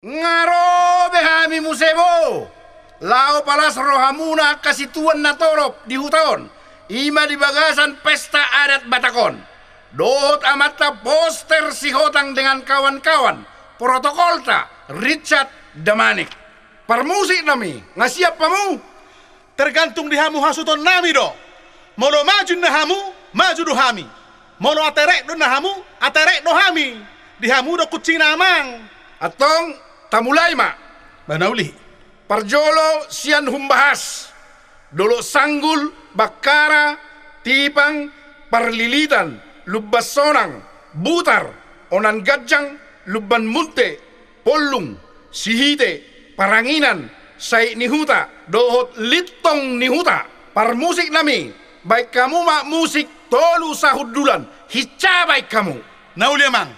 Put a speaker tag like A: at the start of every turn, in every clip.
A: Ngaro behami musebo. Lao palas rohamuna kasituan na torop di hutawan. Ima di bagasan pesta adat Batakon. Dohot amata poster si Hotang dengan kawan-kawan. Protokol ta Richard Damanik. Permusik nami, ngasiap pamu?
B: Tergantung di hamu hasuton nami do. Molo maju na hamu, maju do hami. Molo aterek do na hamu, aterek do hami. Di hamu do kucing namang.
A: Atong tamulay ma.
B: Banauli.
A: Parjolo sian humbahas. Dolo sanggul, bakara, tipang, parlilitan, lubas sonang, butar, onan gajang, luban munte, polung, sihite, paranginan, say nihuta, dohot litong nihuta. Parmusik nami, baik kamu mak musik tolu sahudulan, hica baik kamu.
B: Nauli amang.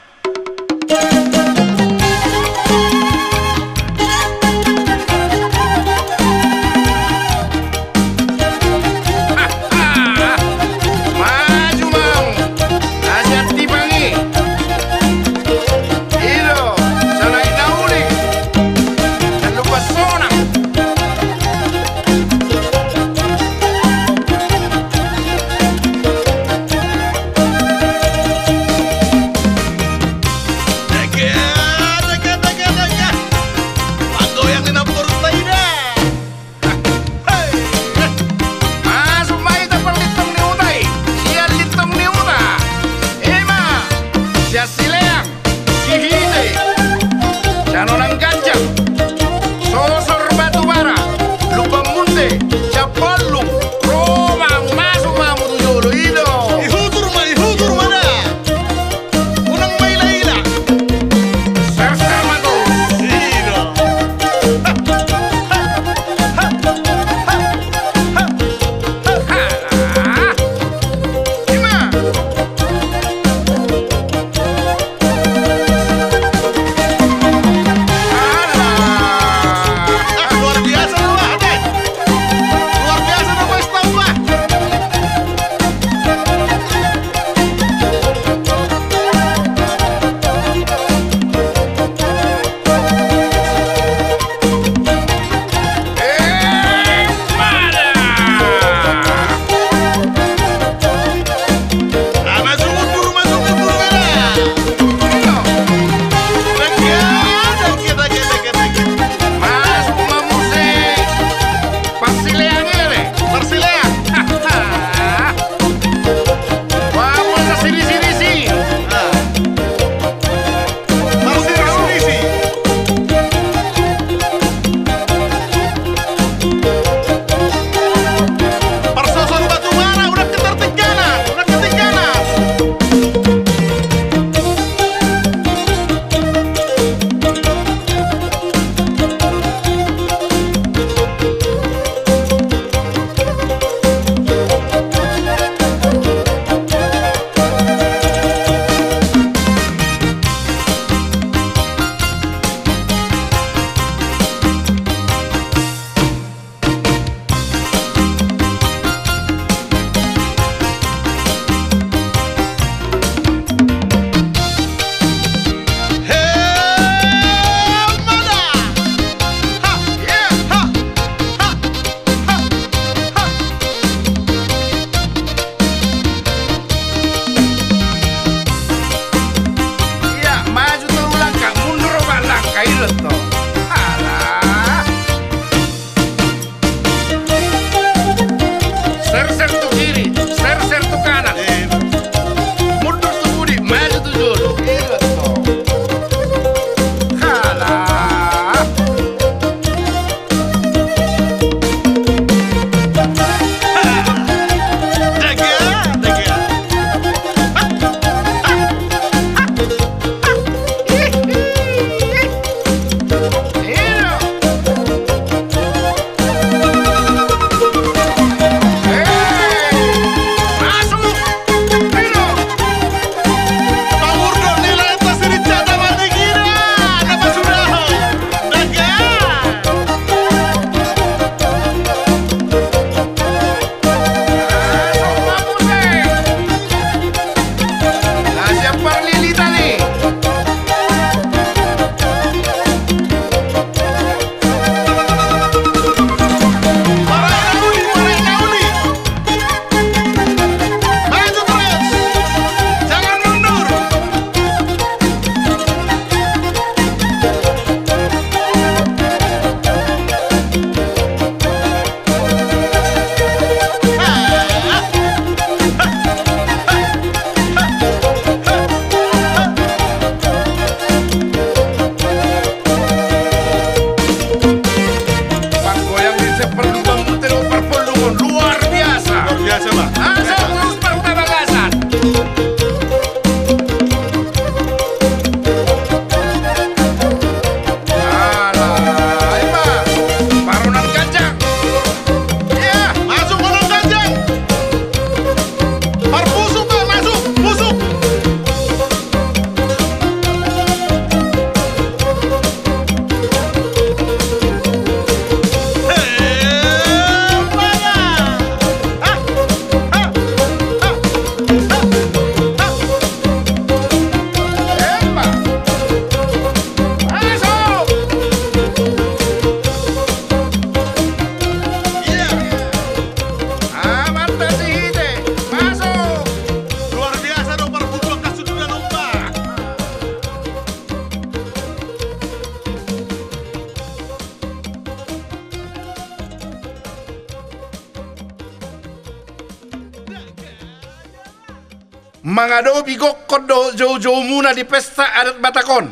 A: Mangado bigok kodo jauh-jauh muna di pesta adat Batakon.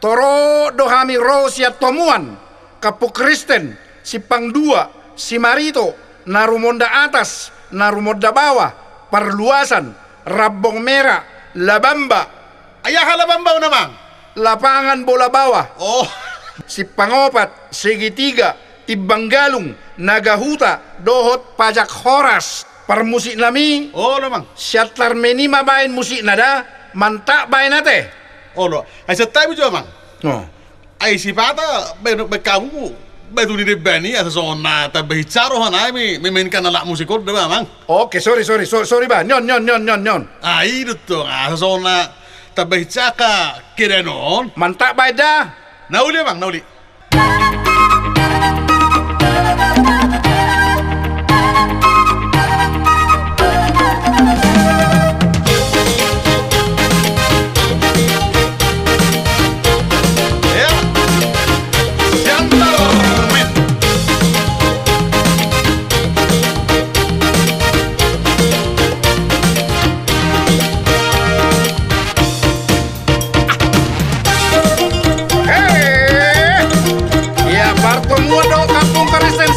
A: Toro dohami ro siat tomuan. Kapuk Kristen, si Pangdua, si Marito, Narumonda atas, Narumonda bawah, Perluasan, Rabong Merah, Labamba,
B: Ayah halabambaw namang.
A: Lapangan Bola Bawah,
B: Oh,
A: si Pangopat, Segitiga, Tibanggalung, Nagahuta, Dohot Pajak Horas, Permusik nami,
B: oh namang.
A: Syatlar menima bain musik nada, mantak bain ate.
B: Oh lo, ay sa tayo jo mang.
A: Oh.
B: Ay si pata, kamu betul di bani asa sona tabi caro hanay may main ka nala musikot diba mang?
A: Oke, sorry ba, nyon.
B: Ay dito asa sona tabi caka kira noon.
A: Mantak bain dah.
B: Nauli mang, nauli. Ya. Gentlemen.
A: Ya pertemuan dong kampung Kristen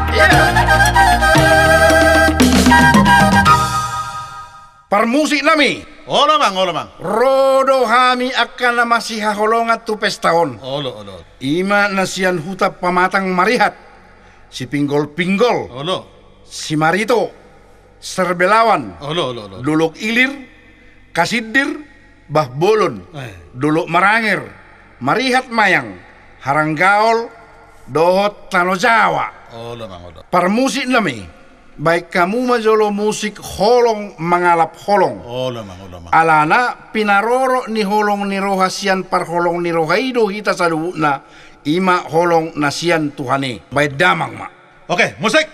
A: Iya. Permusik nami.
B: Olo mang, olo mang.
A: Rodo hami akan masih haholongat tu pestaon.
B: Olo.
A: Ima nasian huta pamatang marihat. Si pinggol-pinggol.
B: Olo.
A: Si Marito. Serbelawan.
B: Olo.
A: Duluk ilir. Kasidir. Bah bolon. Duluk marangir. Marihat mayang. Haranggaol. Dohot tano Jawa.
B: Olo mang, olo.
A: Permusik nami. Baik kamu majolo musik holong mangalap holong.
B: Olo mang.
A: Alana pinaroro ni holong ni rohasian par holong ni rohaido hita saduuna ima holong nasian tuhane. Baik damang ma.
B: Oke, musik.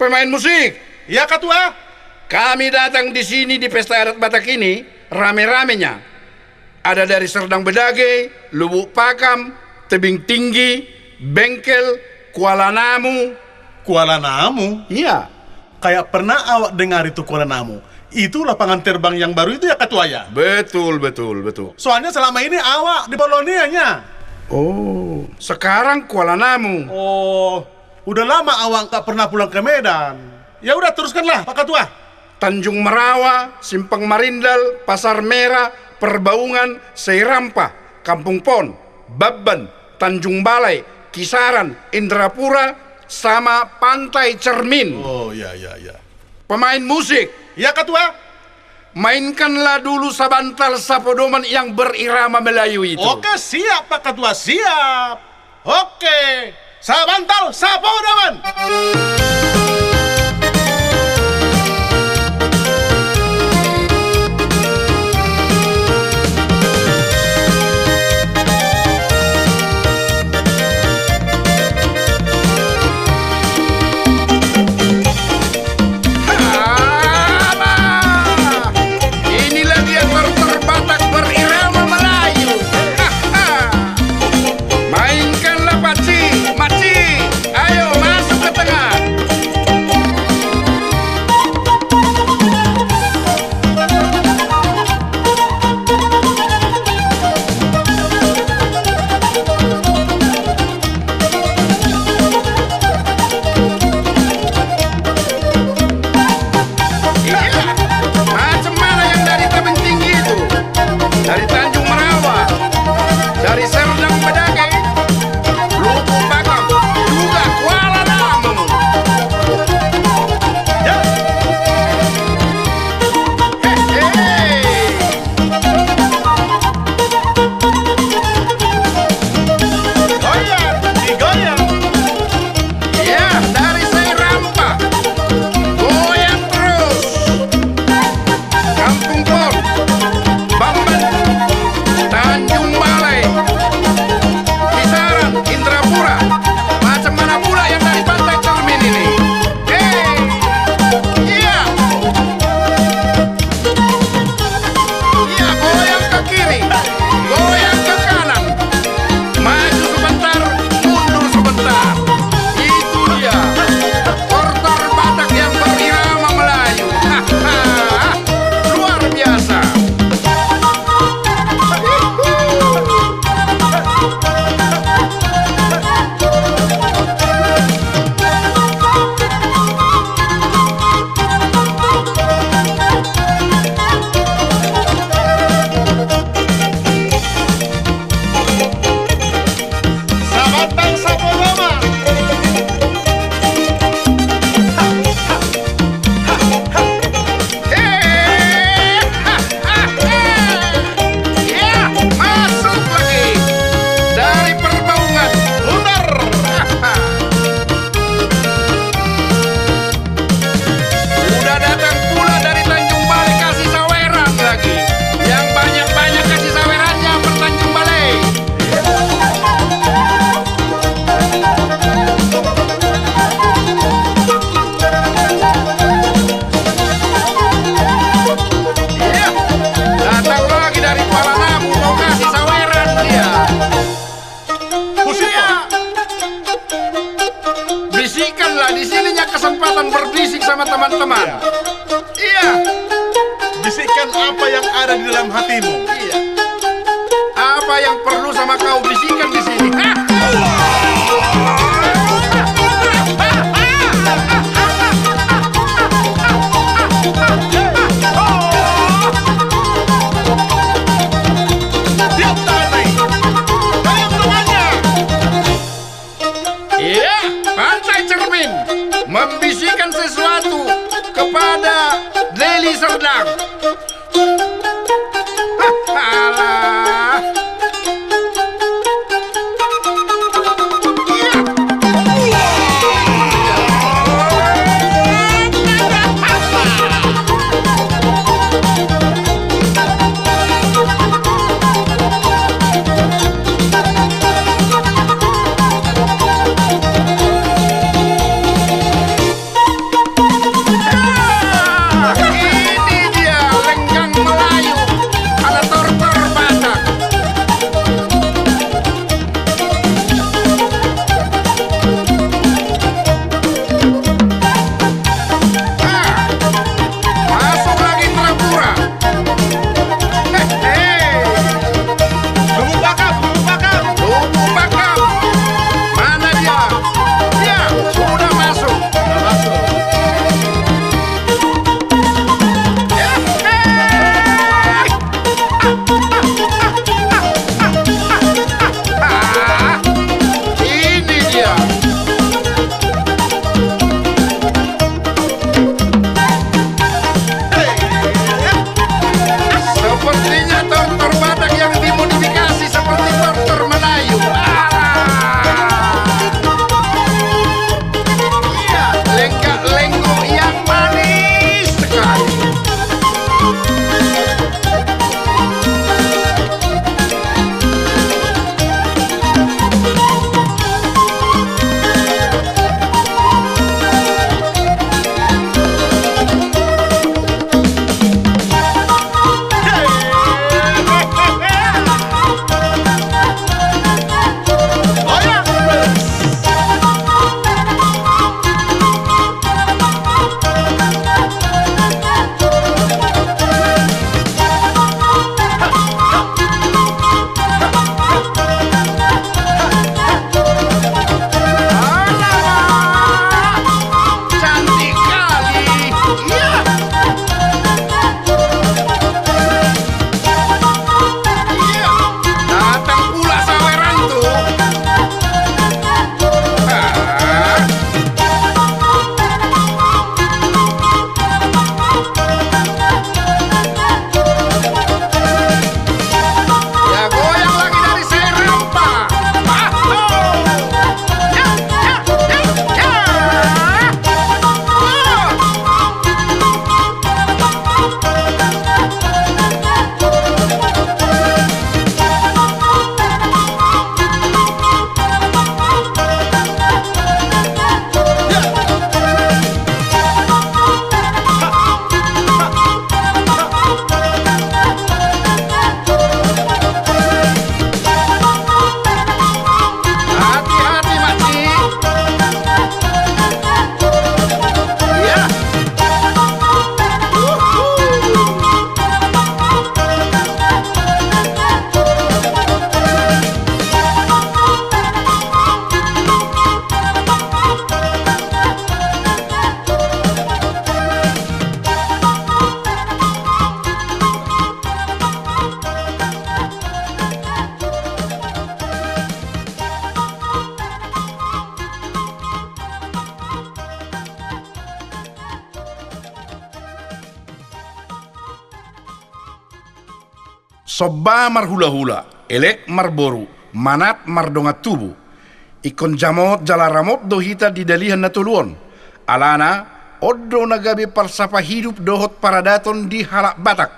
A: pemain musik.
B: Iya, Ketua.
A: Kami datang di sini di pesta adat Batak ini rame-ramenya. Ada dari Serdang Bedage, Lubuk Pakam, Tebing Tinggi, Bengkel, Kuala Namu.
B: Kuala Namu?
A: Iya.
B: Kayak pernah awak dengar itu Kuala Namu. Itu lapangan terbang yang baru itu ya, Ketua ya?
A: Betul.
B: Soalnya selama ini awak di Polonianya.
A: Oh, sekarang Kuala Namu.
B: Oh, udah lama awak nggak pernah pulang ke Medan. Ya udah, teruskanlah, Pak Ketua.
A: Tanjung Merawa, Simpang Marindal, Pasar Merah, Perbaungan, Seirampa, Kampung Pon, Babban, Tanjung Balai, Kisaran, Indrapura, sama Pantai Cermin.
B: Oh, iya.
A: Pemain musik,
B: Ya, Ketua.
A: mainkanlah dulu sabantal sapodoman yang berirama Melayu itu.
B: Oke, siap, Pak Ketua, siap. Oke, sabantal sapodoman.
A: Inilah dia Batak berirama Melayu. Mainkanlah Paci, Maci, ayo masuk ke tengah. Iya, macam mana yang dari Tebing Tinggi itu? Dari Tanjung Merawa, dari Serdang Bedage, Lubuk Pakam, juga Kuala Namu.
B: Ya,
A: Hehehe.
B: goyang, digoyang.
A: Ya, dari Seirampa, goyang terus. Kampung Pon, Bamban, Tanjung Balai, Kisaran, Indrapura. Macam mana pula yang dari Pantai Cermin ini? Hei, iya. Iya, goyang ke kiri, goyang ke kanan. Maju sebentar, mundur sebentar. Itu dia, porter Batak yang berirama Melayu. Luar biasa.
B: Sabantal sapodoman.
A: Ya, masuk lagi dari Perbaungan.
B: Putar.
A: Udah datang pula dari Tanjung Balai kasih saweran lagi. Yang banyak-banyak kasih sawerannya Tanjung Balai. Iya, datang lagi dari Kuala Namu mau kasih saweran dia.
B: Musik,
A: Iya. Bisikanlah, di sininya kesempatan berbisik sama teman-teman. Iya,
B: Bisikkan apa yang ada di dalam hatimu.
A: iya. Apa yang perlu sama kau bisikan di sini?
B: Tiap tangan. Goyang tangannya.
A: Iya, Pantai Cermin membisikkan sesuatu kepada Deli Serdang. Alah. Iya. Sobba marhula-hula, elek marboru, manat mardongat tubu. Ikon jamot jalaramot dohita di dalihan natuluon. Alana, oddo nagabi parsapa hidup dohot paradaton di halak Batak.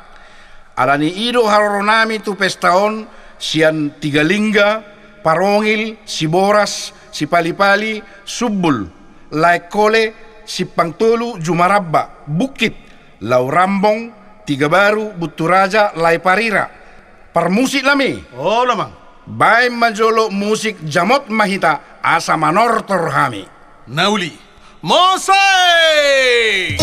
A: Alani ido haroronami tu pestaon, sian Tigalingga, Parongil, Siboras, Sipali-pali, Subbul, Laikole, Sipangtolu, Jumarabba, Bukit, Laurambong, Tiga Baru, Buturaja, Laiparira. Permusik lami.
B: Oh lamang.
A: Bay majolo musik jamot mahita asa manor torhami.
B: Nauli. Mosai!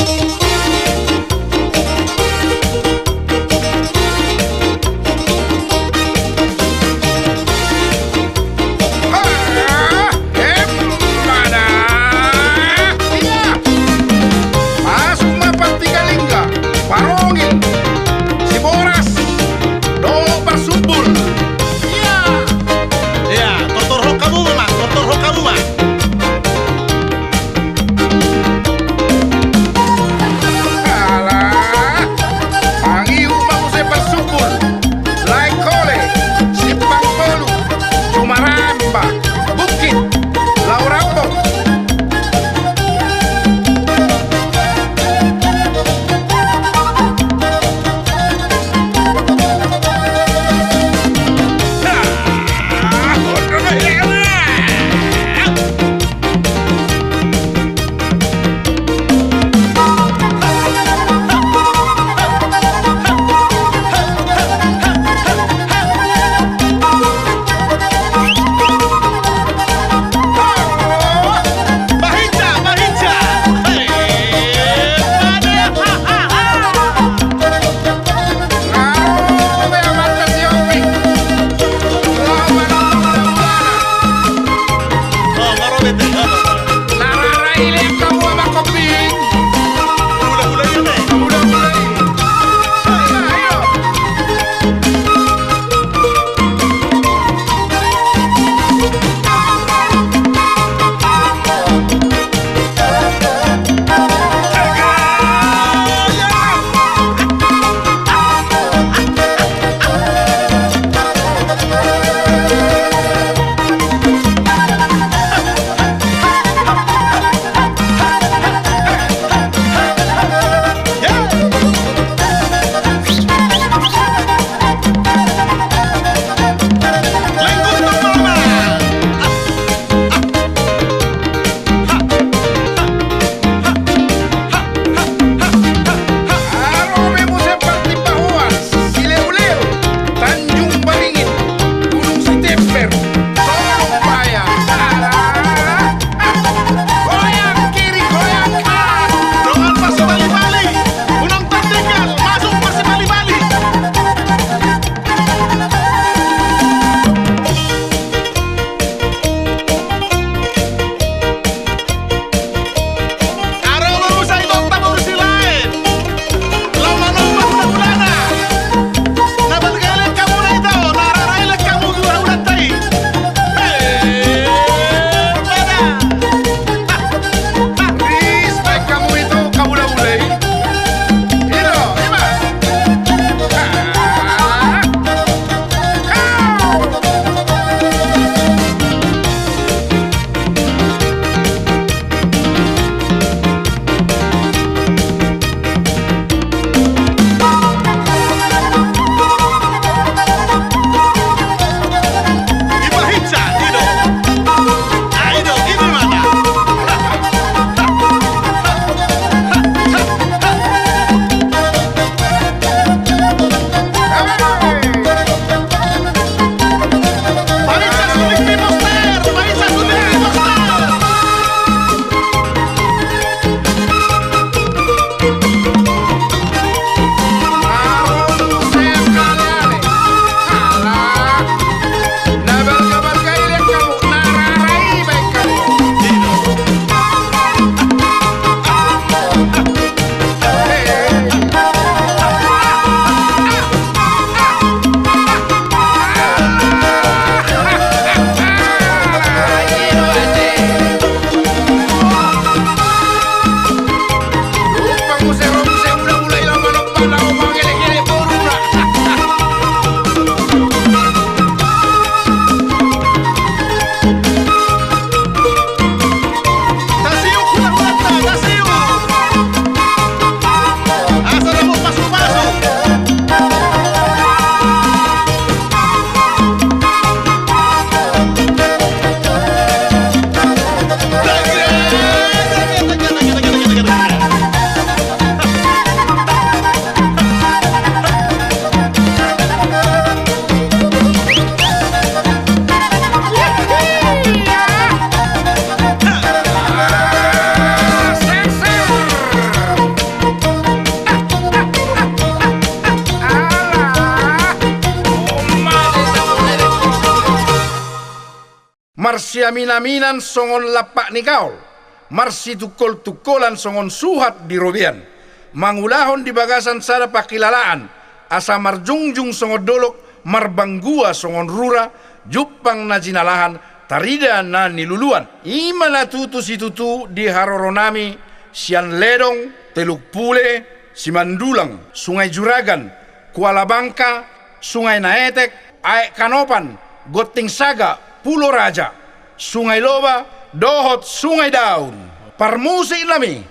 A: Parongil, Siboras, Dobar Sumbul.
B: Ya, tortor kamu mah, tortor kamu mah.
A: marsiaminaminan songon lapak ni kaol, marsi tukol-tukolan songon suhat di robian, mangulahon di bagasan sada pakilalaan, asa marjungjung songon dolok, marbanggua songon rura, jupang na jinalahan, tarida na niluluan. Ima na tutu si tutu di haroronami, sian ledong, teluk pule, simandulang, sungai juragan, Kuala Bangka, sungai Naetek, Aek Kanopan, Goting Saga, Pulau Raja, Sungai Loba, Dohot, Sungai Daun. Parmusik lami,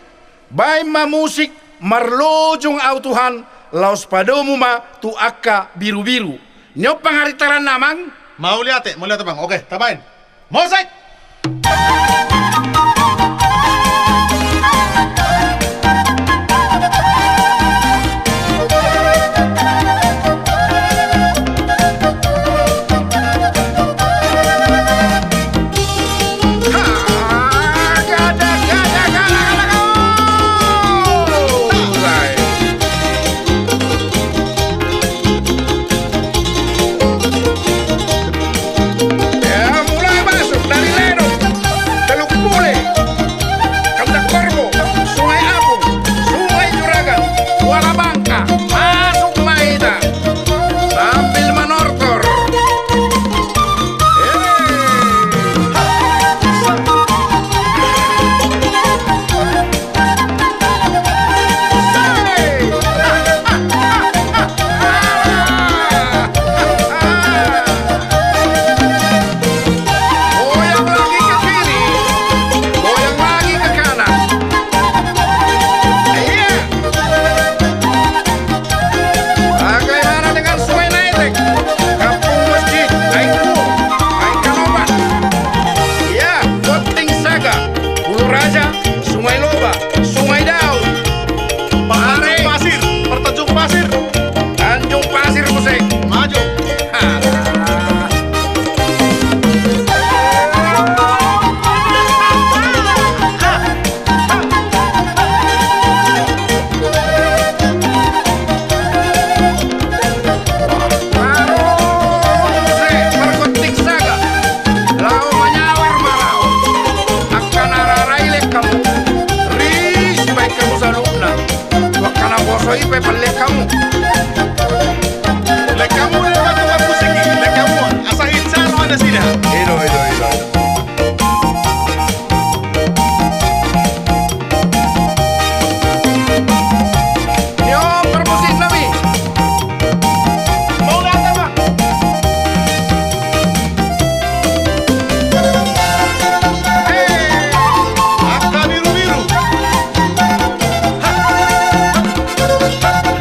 A: bay ma musik marlojong autuhan, laos padomu ma tu akka biru-biru. Nyopang haritaran namang?
B: Mau lihat bang. Oke, tapain. Musik!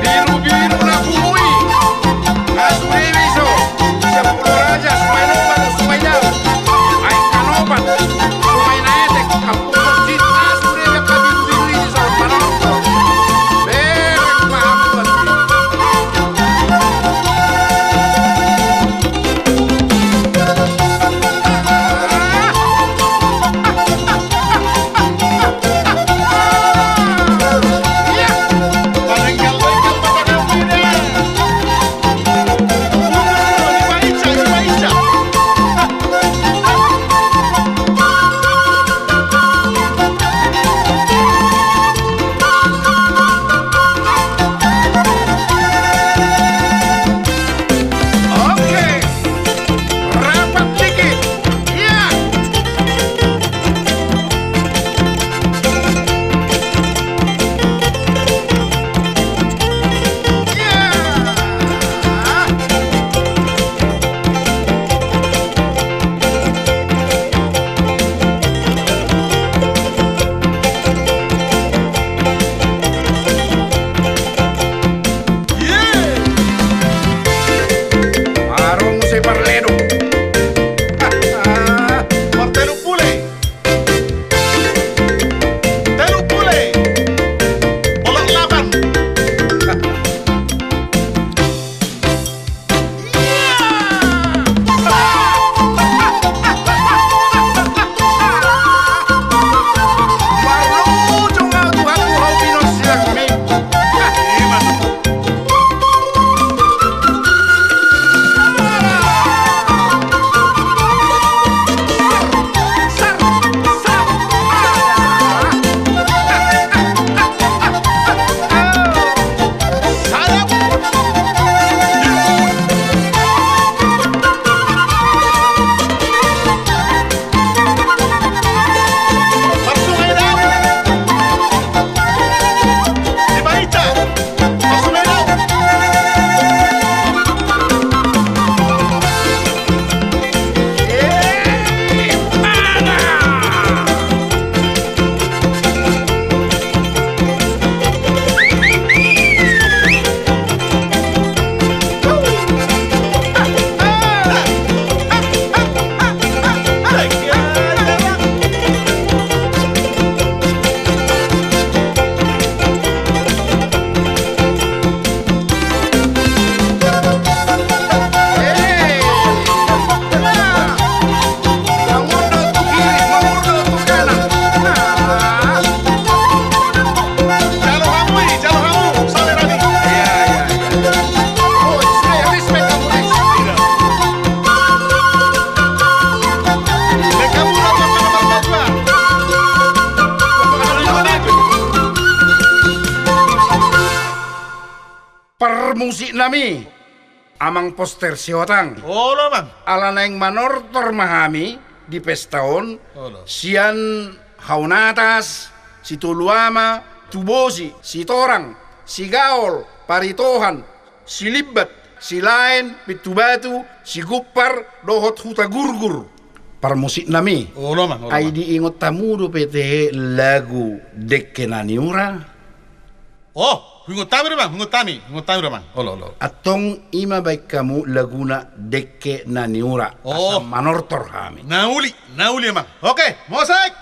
A: Biru-biru na permusik nami amang poster si hotang
B: Olo mang.
A: ala naing manortor mahami di pestaon
B: Olo.
A: sian haunatas si tuluama tubosi si torang si gaol paritohan si libat si lain pitubatu si gupar dohot huta gurgur permusik nami
B: Olo mang.
A: ay diingot tamudo PT lagu dekke naniura
B: Oh, hungut tami mang, hungut tami mang. Olo.
A: atong ima baik kamu laguna dekke naniura
B: Oh.
A: asa manortor hami
B: Nauli mang. Oke, musik.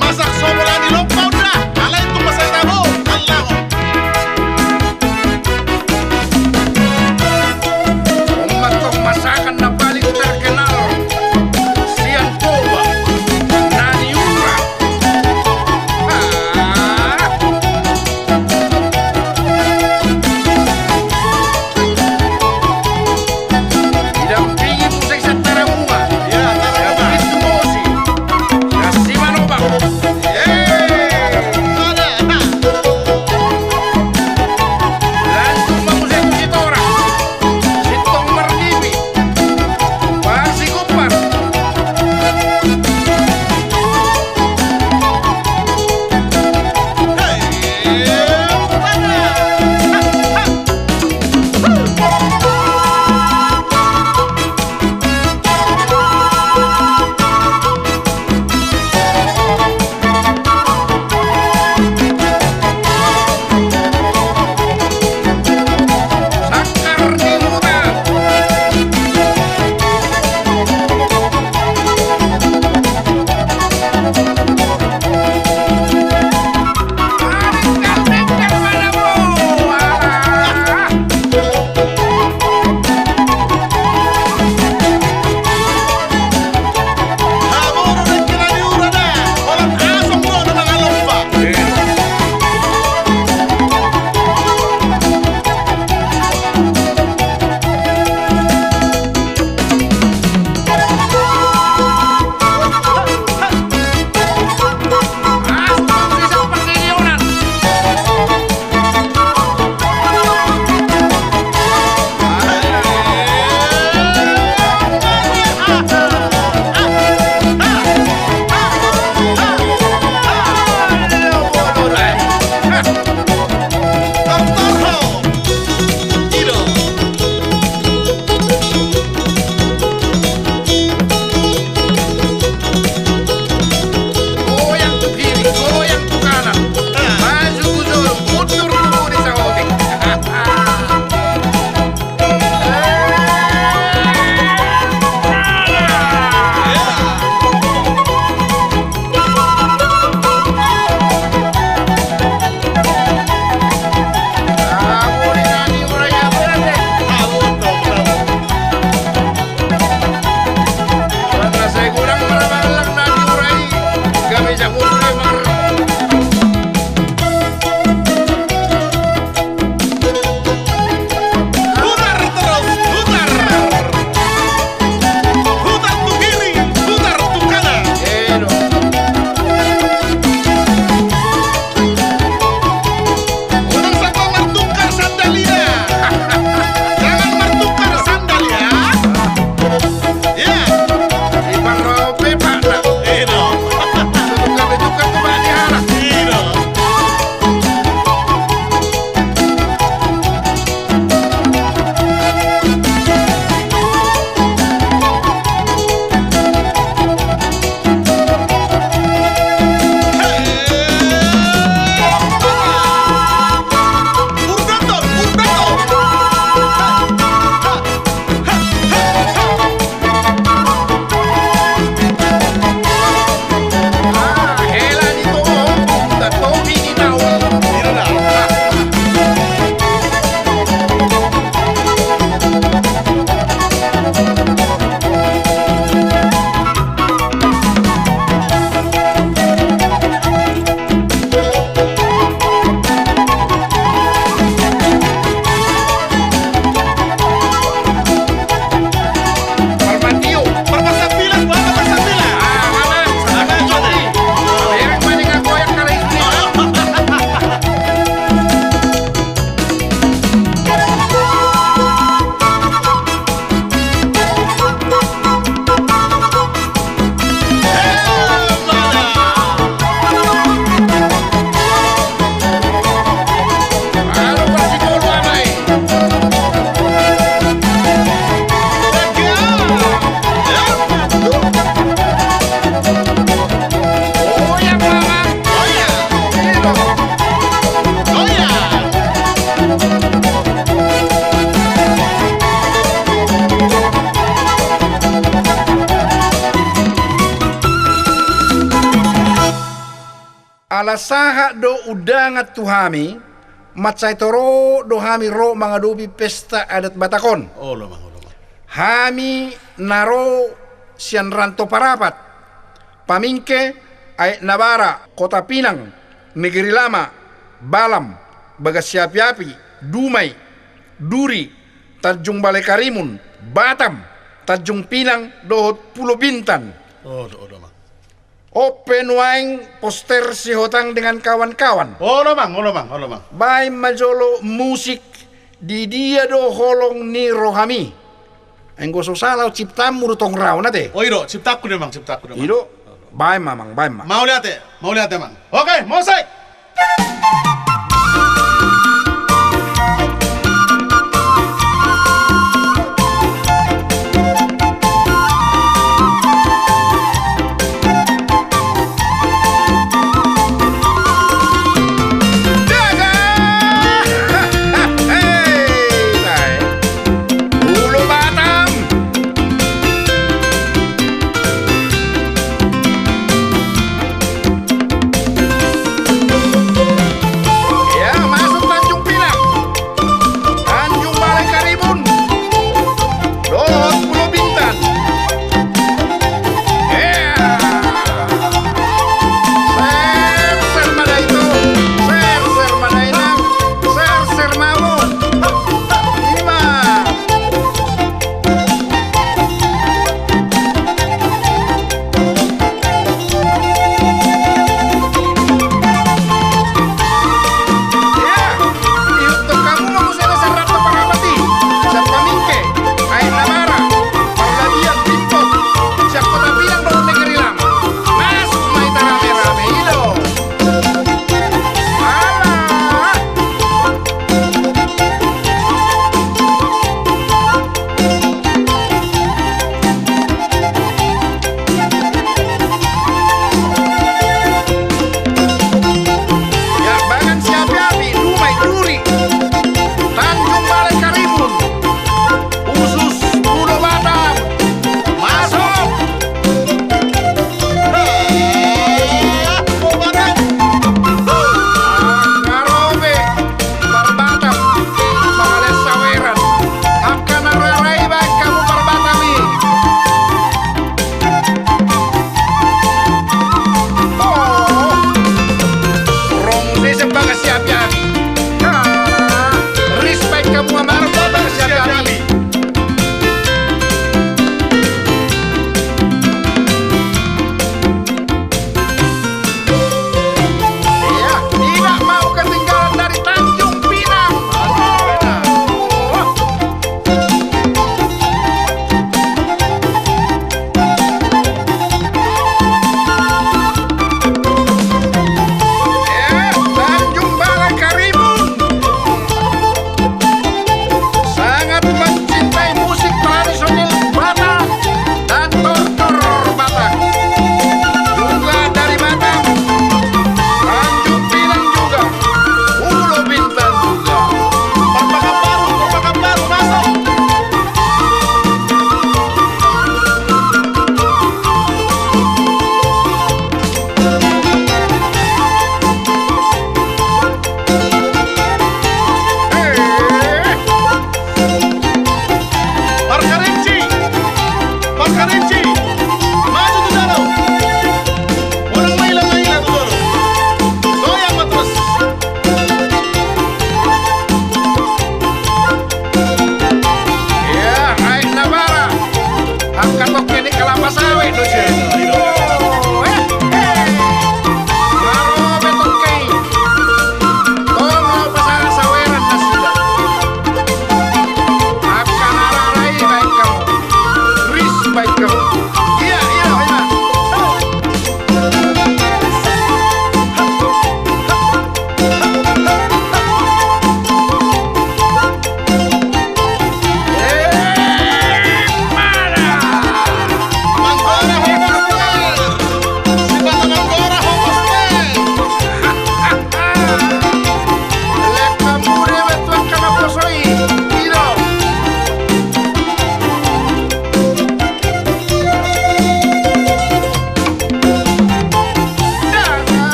B: Masak sobola di lompau dah. Ala itu masak tahu. Allah.
A: umat masakan na paling terkenal malasaha do udangat tuhami, matsay toro do hami ro mangadubi pesta adat Batakon.
B: Oh, lo mang.
A: Hami naro sian ranto parapat, pamingke ay Nabara, Kota Pinang, Negeri Lama, Balam, Bagasyapi-api, Dumay, Duri, Tanjung Balai Karimun, Batam, Tanjung Pinang, dohot Pulau Bintan.
B: Oh, lo mang.
A: Open wine poster si Hotang dengan kawan-kawan.
B: Oh, lo mang.
A: Bay majolo musik di dia do holong ni rohami. Enggo so salah ciptamu tong raw nate.
B: Oh, iro, ciptaku deh mang.
A: Ido, bay mamang.
B: Mau lihat ya, mang. Oke, mau saya.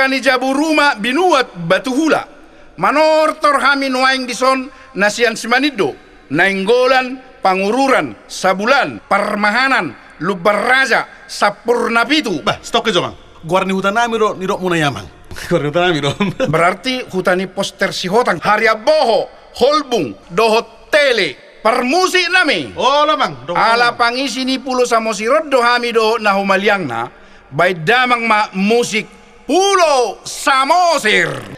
A: kani jabu rumah binuat batu hula. Manortor hami nuaing dison nasian simanido. Nainggolan, pangururan, sabulan, permahanan, lubar raja, sapurna pitu.
B: Bah, stok ke jomang. Guarni hutan nami do nidok muna yamang. Guarni hutan nami do.
A: Berarti hutani poster si hotang haria boho, holbung, dohot tele, permusik nami.
B: Oh lamang.
A: Ala pangisi ni pulo samosirod do hami do na humaliang na, bay damang ma musik Pulo Samosir.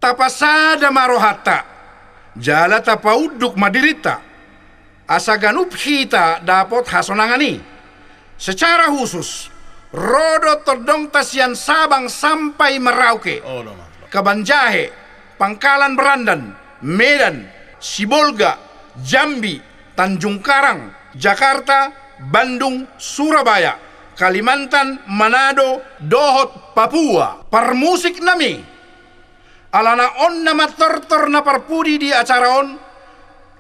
A: tapasada marohata, jala tapauduk madirita, asaganup hita dapat hasonangani. Secara khusus, rodo todong tasian Sabang sampai Merauke, Kabanjahe, Pangkalan Berandan, Medan, Sibolga, Jambi, Tanjung Karang, Jakarta, Bandung, Surabaya, Kalimantan, Manado, Dohot, Papua. Permusik nami, alana on nama tortor na parpudi di acara on,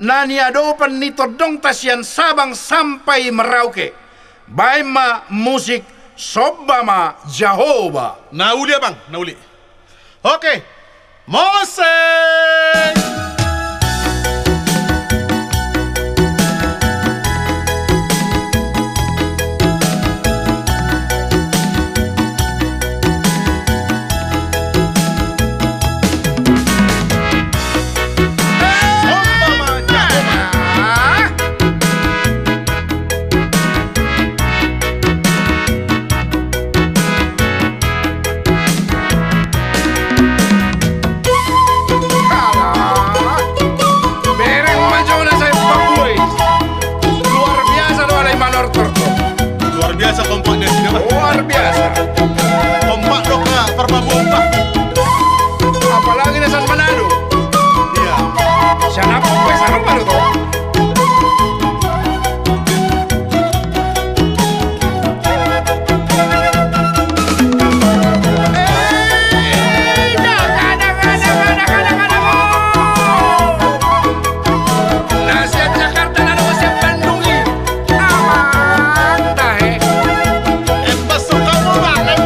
A: nani adopan ni todong tasian Sabang sampai Merauke. Baima musik Sobama Jehovah.
B: Nauli abang, nauli. Oke, Mose. Luar biasa kompaknya sih, Pak.
A: Luar biasa.
B: Kompak dong kak, Pak.
A: Apalagi nasan Manado.
B: Iya.
A: Sana apa? Sana apa tuh?
B: Pasok kamu, Pak.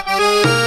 A: Thank you.